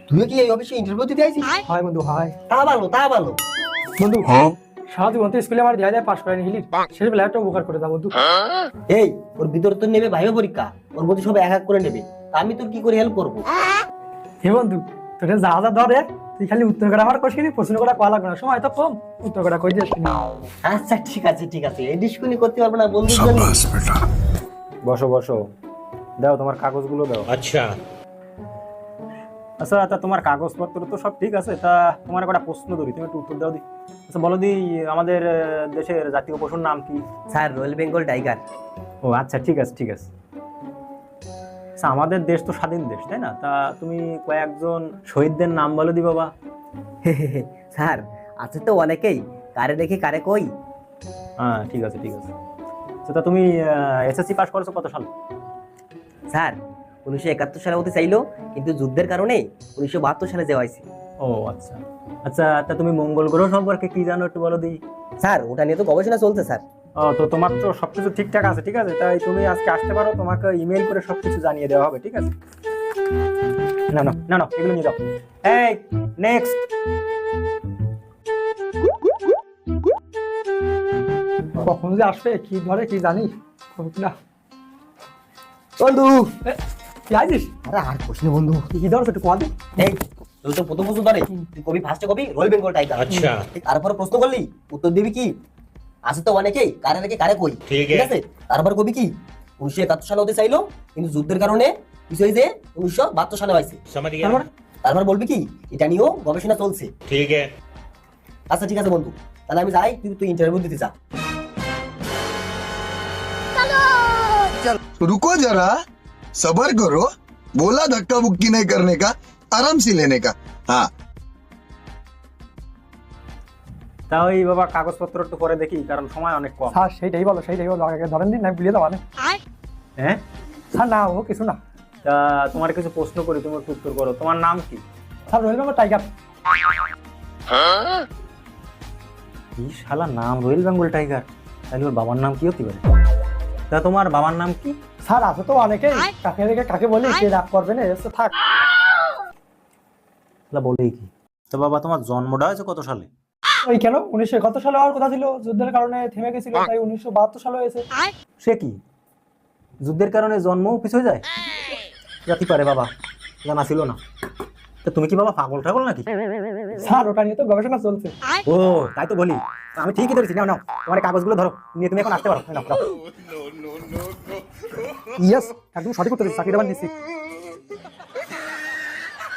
তুই কি এই অফিসে ইন্টারভিউ দিতে আইছিস? হয় বন্ধু হয়। তা ভালো তা ভালো। বন্ধু সারা জীবন তো স্কুলে আমার দেয়া পাস করেনি হিলি, শেষ বেলা একটা উপকার করে দাও বন্ধু। এই ওর ভিতরে তো নেবে ভাইবা পরীক্ষা, ওর মধ্যে সব এক এক করে নেবে, তা আমি তোর কি করে হেল্প করবো? হে বন্ধু তোর যা যা ধরে তুই খালি উত্তর করা আমার কোশ্চেন প্রশ্ন করা করা লাগবে না, সময় তো কম, উত্তর করা কই দিস না। আচ্ছা ঠিক আছে ঠিক আছে, এই ডিসকুনি করতে পারবো না বন্ধু। বসো বসো, দাও তোমার কাগজগুলো দাও। अच्छा আচ্ছা তা তোমার কাগজপত্র তো সব ঠিক আছে, তা তোমার একটা প্রশ্ন ধরি, তুমি একটু উত্তর দাও দি। আচ্ছা বলো দি, আমাদের দেশের জাতীয় পশুর নাম কি? Sir royal Bengal tiger. ও আচ্ছা ঠিক আছে ঠিক আছে। আচ্ছা আমাদের দেশ তো স্বাধীন দেশ তাই না, তা তুমি কয়েকজন শহীদদের নাম বলো দি বাবা। স্যার আছে তো অনেকেই, কারে দেখি কারে কই। হ্যাঁ ঠিক আছে ঠিক আছে। আচ্ছা তা তুমি এসএসসি পাস করেছো কত সালে? স্যার 1971 সালে হতে চাইলো, কিন্তু যুদ্ধের কারণে 1972 সালে যাওয়া হয়েছে। ও আচ্ছা আচ্ছা, তা তুমি মঙ্গল গ্রহ সম্পর্কে কি জানো একটু বলো দি। স্যার ওটা নিয়ে তো গবেষণা চলছে স্যার। ও তো তোমার তো সবকিছু ঠিকঠাক আছে, ঠিক আছে, তাই তুমি আজকে আসতে পারো, তোমাকে ইমেল করে সবকিছু জানিয়ে দেওয়া হবে, ঠিক আছে? না না না না এগুলো নিয়ে যাও। এই নেক্সট। কখন যে আসবে কি ধরে কি জানি না। বন্ধু কি আছিস? আরে আর কোশ্চেন বন্ধু, কি ধরো একটু কোয়া দে। এই তুই তো প্রথম প্রশ্ন ধরে তুই কবি ফার্স্টে কবি রয়্যাল বেঙ্গল টাইগার। अच्छा তারপর প্রশ্ন করলি, উত্তর দিবি কি আছে তো অনেকেই, কারে দেখি কারে কই। ঠিক আছে, তারপর কবি কি 1971 সালে হতে চাইলো, কিন্তু যুদ্ধের কারণে কিছু হয়েছে 1972 সালে হয়েছে। समझ তারপর गया তারপর বলবি কি এটা নিয়েও গবেষণা চলছে। ठीक है আচ্ছা ঠিক আছে বন্ধু, তাহলে আমি যাই, তুই তুই ইন্টারভিউ দিতে যা। रुको जरा, सबर करो। बोला धक्का बुक्की नहीं करने का, आराम से लेने का। हाँ তা ওই বাবা কাগজপত্র একটু পরে দেখি, কারণ সময় অনেক কম। স্যার সেইটাই বলো সেইটাই বলো, আগে ধরেন দিন না বুঝিয়ে দেওয়া না। হ্যাঁ স্যার না ও কিছু না। তা তোমার কিছু প্রশ্ন করি, তুমি একটু উত্তর করো। তোমার নাম কি? Sir royal Bengal tiger. কি শালা নাম রয়্যাল বেঙ্গল টাইগার, তাহলে ওর বাবার নাম কি হতে পারে? তা তোমার বাবার নাম কি? স্যার আছে তো অনেকে, কাকে দেখে কাকে বলি, কে রাগ করবে না, এসে থাক বলেই কি। তো বাবা তোমার জন্মটা হয়েছে কত সালে? ওই কেন 1971 সালে হওয়ার কথা ছিল, যুদ্ধের কারণে থেমে গেছিল, তাই 1972 সালে হয়েছে। সে কি যুদ্ধের কারণে জন্ম পিছু যায়? জাতি পারে বাবা, জানা ছিল না। তা তুমি কি বাবা পাগল ঠাগল নাকি? স্যার ওটা নিয়ে তো গবেষণা চলছে। ও তাই তো বলি, আমি ঠিকই ধরেছি। নাও নাও তোমার কাগজগুলো ধরো, নিয়ে তুমি এখন আসতে পারো। ইয়েস একদম সঠিক উত্তর দিচ্ছি, চাকরিটা নিশ্চিত।